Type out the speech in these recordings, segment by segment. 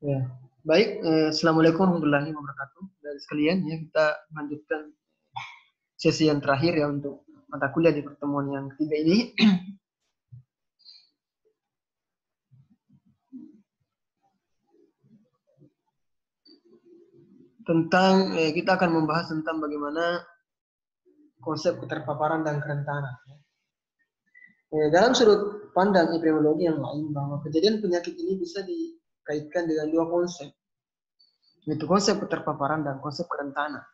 Ya. Baik, Assalamualaikum warahmatullahi wabarakatuh. Dan sekalian ya kita lanjutkan sesi yang terakhir ya untuk mata kuliah di pertemuan yang ketiga ini. Tentang kita akan membahas tentang bagaimana konsep keterpaparan dan kerentanan. Dalam sudut pandang epidemiologi yang lain bahwa kejadian penyakit ini bisa dikaitkan dengan dua konsep, yaitu konsep keterpaparan dan konsep kerentanan.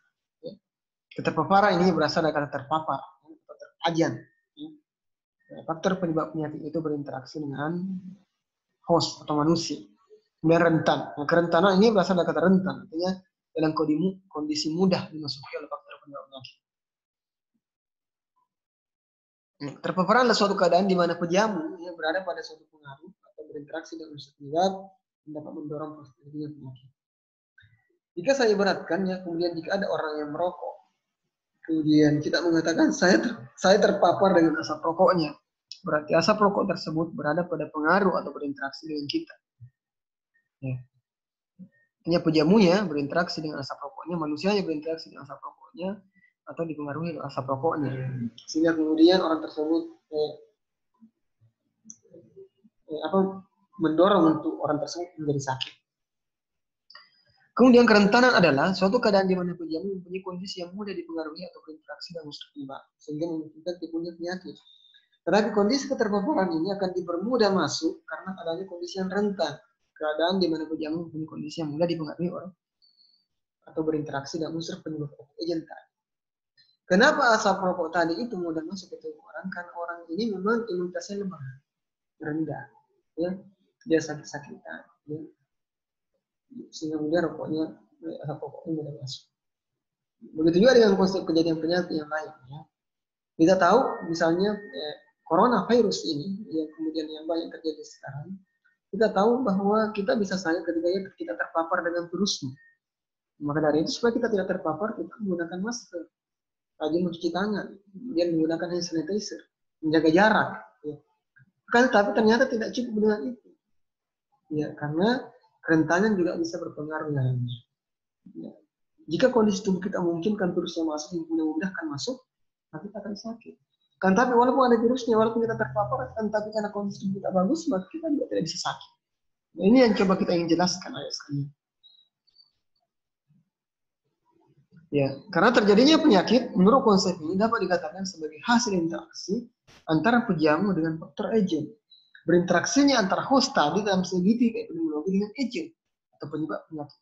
Keterpaparan ini berasal dari kata terpapar atau terpajan. Faktor penyebab penyakit itu berinteraksi dengan host atau manusia. Kemudian rentan. Nah, kerentanan ini berasal dari kata rentan, artinya dalam kondisi mudah dimasuki oleh faktor penyebab penyakit. Terpaparan adalah suatu keadaan di mana pejamu yang berada pada suatu pengaruh atau berinteraksi dengan unsur penyebab yang dapat mendorong proses terjadinya penyakit. Jika saya ibaratkan ya, kemudian jika ada orang yang merokok, kemudian kita mengatakan saya terpapar dengan asap rokoknya, berarti asap rokok tersebut berada pada pengaruh atau berinteraksi dengan kita. Ya. Artinya pejamunya berinteraksi dengan asap rokoknya, manusianya berinteraksi dengan asap rokoknya, atau dipengaruhi oleh asap rokoknya. Sehingga kemudian orang tersebut mendorong untuk orang tersebut menjadi sakit. Kemudian kerentanan adalah suatu keadaan di mana pejamu mempunyai kondisi yang mudah dipengaruhi atau berinteraksi dengan unsur penyebab, sehingga memungkinkan timbulnya penyakit. Tetapi kondisi keterpaparan ini akan dipermudah masuk karena adanya kondisi yang rentan, keadaan di mana pejamu mempunyai kondisi yang mudah dipengaruhi orang atau berinteraksi dengan unsur penyebab agent tadi. Kenapa asap rokok tadi itu mudah masuk ke tubuh orang? Karena orang ini memang imunitasnya lemah, rendah, ya, dia sakit-sakitan, ya. Sehingga kemudian rokoknya, asap rokoknya mudah masuk. Begitu juga dengan konsep kejadian penyakit yang lain. Ya. Kita tahu misalnya coronavirus ini, yang kemudian yang banyak terjadi sekarang, kita tahu bahwa kita bisa sakit ketika kita terpapar dengan virusnya. Maka dari itu supaya kita tidak terpapar, kita menggunakan masker, rajin mencuci tangan, kemudian menggunakan hand sanitizer, menjaga jarak. Ya. Tapi ternyata tidak cukup dengan itu. Ya, karena kerentanan juga bisa berpengaruh lainnya. Ya. Jika kondisi tubuh kita memungkinkan virusnya masuk, yang memudahkan masuk, maka kita akan sakit. Kan tapi walaupun ada virusnya, walaupun kita terpapar, kan tapi karena kondisi tubuh kita bagus, maka kita juga tidak bisa sakit. Nah, ini yang coba kita ingin jelaskan ayat sekali. Ya, karena terjadinya penyakit, menurut konsep ini dapat dikatakan sebagai hasil interaksi antara pejamu dengan faktor agent. Berinteraksinya antara host tadi dalam segi epidemiologi dengan agent atau penyebab penyakit.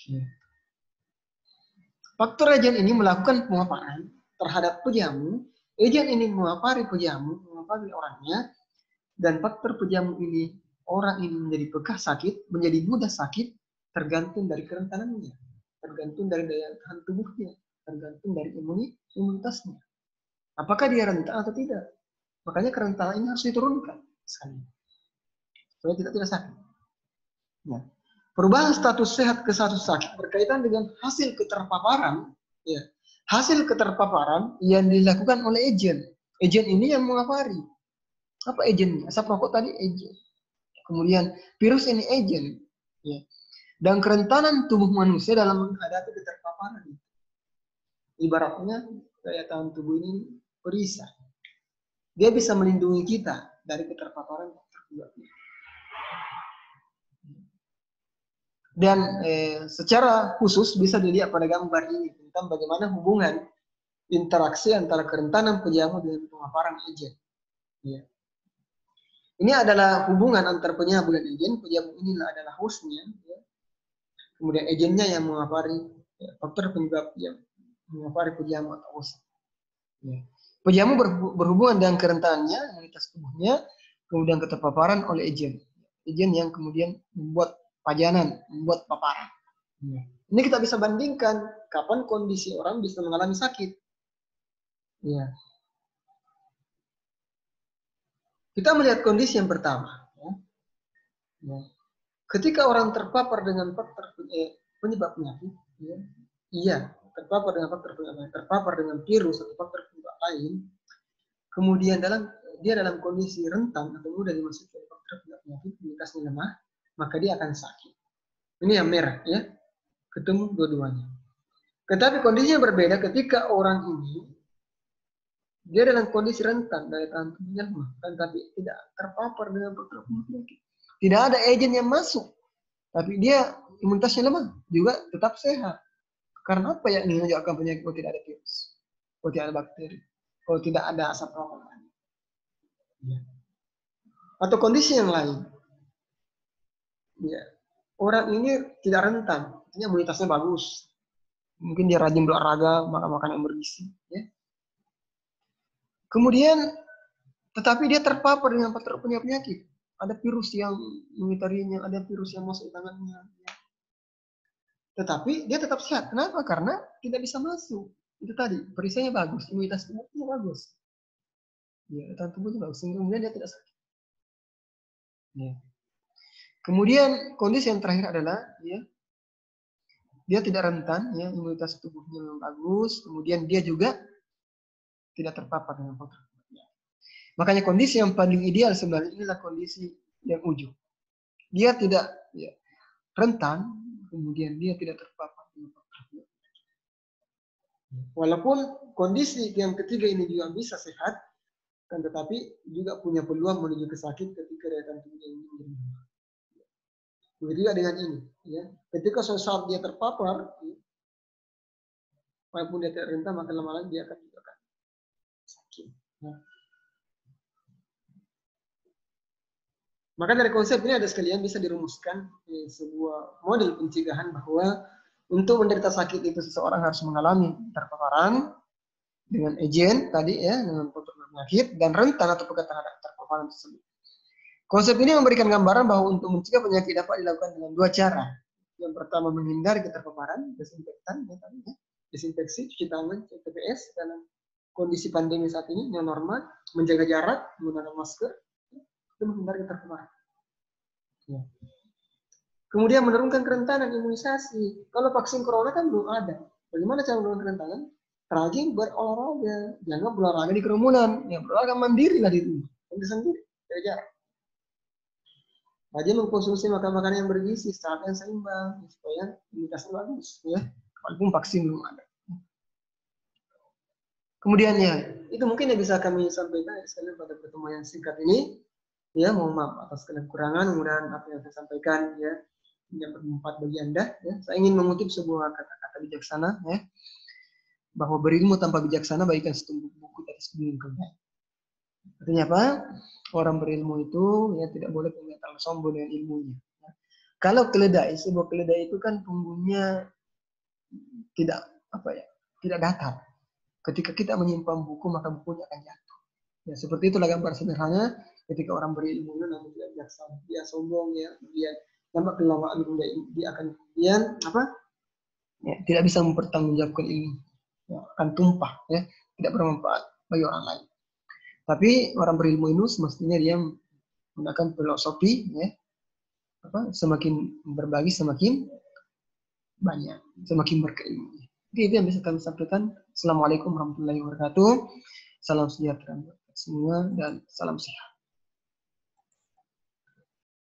Ya. Faktor agent ini melakukan pemaparan terhadap pejamu. Agent ini memapari pejamu, memapari orangnya, dan faktor pejamu ini, orang ini menjadi bekas sakit, menjadi mudah sakit, tergantung dari kerentanannya. Tergantung dari daya tahan tubuhnya, tergantung dari imunitasnya. Apakah dia rentan atau tidak? Makanya kerentanan ini harus diturunkan sekali, supaya kita tidak sakit. Nah, perubahan status sehat ke status sakit berkaitan dengan hasil keterpaparan. Ya, hasil keterpaparan yang dilakukan oleh agen. Agen ini yang mengapari. Apa agennya? Asap rokok tadi agen. Kemudian virus ini agen. Ya. Dan kerentanan tubuh manusia dalam menghadapi keterpaparan. Ibaratnya daya tahan tubuh ini perisai. Dia bisa melindungi kita dari keterpaparan terpenyakit. Dan secara khusus bisa dilihat pada gambar ini tentang bagaimana hubungan interaksi antara kerentanan pejamu dengan pemaparan agen. Ya. Ini adalah hubungan antara penyabu dan agen. Pejamu ini adalah hostnya. Ya. Kemudian agennya yang memapari faktor penyebab yang memapari pejamu atau host. Ya. Pejamu berhubungan dengan kerentanannya, imunitas tubuhnya, kemudian keterpaparan oleh agen. Agen yang kemudian membuat pajanan, membuat paparan. Ya. Ini kita bisa bandingkan kapan kondisi orang bisa mengalami sakit. Ya. Kita melihat kondisi yang pertama. Ya. Ya. Ketika orang terpapar dengan faktor penyebab penyakit, ya, iya, terpapar dengan faktor penyebab, terpapar dengan virus atau faktor penyebab lain, kemudian dia dalam kondisi rentan atau mudah dimasuki oleh faktor penyebab penyakit, imunitasnya lemah, maka dia akan sakit. Ini yang merah ya, ketemu dua-duanya. Tetapi kondisinya berbeda ketika orang ini dia dalam kondisi rentan, daya tahan tubuhnya lemah, tapi tidak terpapar dengan faktor penyakit. Tidak ada agen yang masuk, tapi dia imunitasnya lemah, juga tetap sehat. Karena apa yang menyebabkan penyakit? Kalau tidak ada virus, kalau tidak ada bakteri, kalau tidak ada asap rokok. Ya. Atau kondisi yang lain. Ya. Orang ini tidak rentan, artinya imunitasnya bagus. Mungkin dia rajin berolahraga, makan makanan yang bergizi. Ya. Kemudian, tetapi dia terpapar dengan faktor penyakit. Ada virus yang mengitarinya, ada virus yang masuk ke tangannya. Ya. Tetapi dia tetap sehat. Kenapa? Karena tidak bisa masuk. Itu tadi, perisainya bagus, imunitas tubuhnya bagus. Ya, tahan tubuhnya bagus. Kemudian dia tidak sakit. Ya. Kemudian kondisi yang terakhir adalah ya, dia tidak rentan, ya, imunitas tubuhnya memang bagus. Kemudian dia juga tidak terpapar dengan faktor. Makanya kondisi yang paling ideal sebenarnya inilah kondisi yang ujung. Dia tidak ya, rentan, kemudian dia tidak terpapar dengan faktor. Walaupun kondisi yang ketiga ini juga bisa sehat, kan, tetapi juga punya peluang menuju ke sakit ketika daya tahan tubuhnya ini berubah. Begitu juga dengan ini, ya. Ketika suatu saat dia terpapar, ya, walaupun dia tidak rentan, maka lama-lama dia akan juga sakit. Nah. Maka dari konsep ini ada sekalian bisa dirumuskan sebuah model pencegahan bahwa untuk menderita sakit itu seseorang harus mengalami terpaparan dengan agen tadi ya, dengan faktor penyakit dan rentan atau pekat terhadap terpaparan tersebut. Konsep ini memberikan gambaran bahwa untuk mencegah penyakit dapat dilakukan dengan dua cara. Yang pertama menghindari keterpaparan, desinfektan, ya, tadi, ya. Desinfeksi, cuci tangan, TPS dalam kondisi pandemi saat ini yang normal, menjaga jarak, menggunakan masker, itu menghindari keterpaparan. Ya. Kemudian menurunkan kerentanan imunisasi. Kalau vaksin corona kan belum ada. Bagaimana cara menurunkan kerentanan? Rajin berolahraga, jangan berolahraga di kerumunan. Ya, berolahraga mandiri lah di rumah, sendiri, jaga jarak. Rajin mengkonsumsi makanan-makanan yang bergizi, secara yang seimbang, supaya imunitasnya bagus. Ya, walaupun vaksin belum ada. Kemudian ya, itu mungkin yang bisa kami sampaikan sekalian pada pertemuan yang singkat ini. Ya, mohon maaf atas kekurangan, mudah-mudahan apa yang saya sampaikan ya yang bermanfaat bagi Anda. Ya. Saya ingin mengutip sebuah kata-kata bijaksana, ya, bahwa berilmu tanpa bijaksana bagaikan setumpuk buku di atas gunung keldai. Artinya apa? Orang berilmu itu ya tidak boleh kelihatan sombong dengan ilmunya. Ya. Kalau keledai, sebuah keledai itu kan punggungnya tidak apa ya, tidak datar. Ketika kita menyimpan buku, maka bukunya akan jatuh. Ya, seperti itulah gambar sederhana ketika orang berilmu namun tidak bijaksana. Dia sombong, ya, dia nampak kelamaan, dia akan kemudian apa? Ya, tidak bisa mempertanggungjawabkan ilmu. Ya, akan tumpah, ya, tidak bermanfaat bagi orang lain. Tapi orang berilmu itu semestinya dia menggunakan filosofi, ya, apa? Semakin berbagi semakin banyak, semakin berkeilmu. Oke, itu yang bisa kami sampaikan. Assalamualaikum warahmatullahi wabarakatuh. Salam sejahtera buat semua dan salam sehat.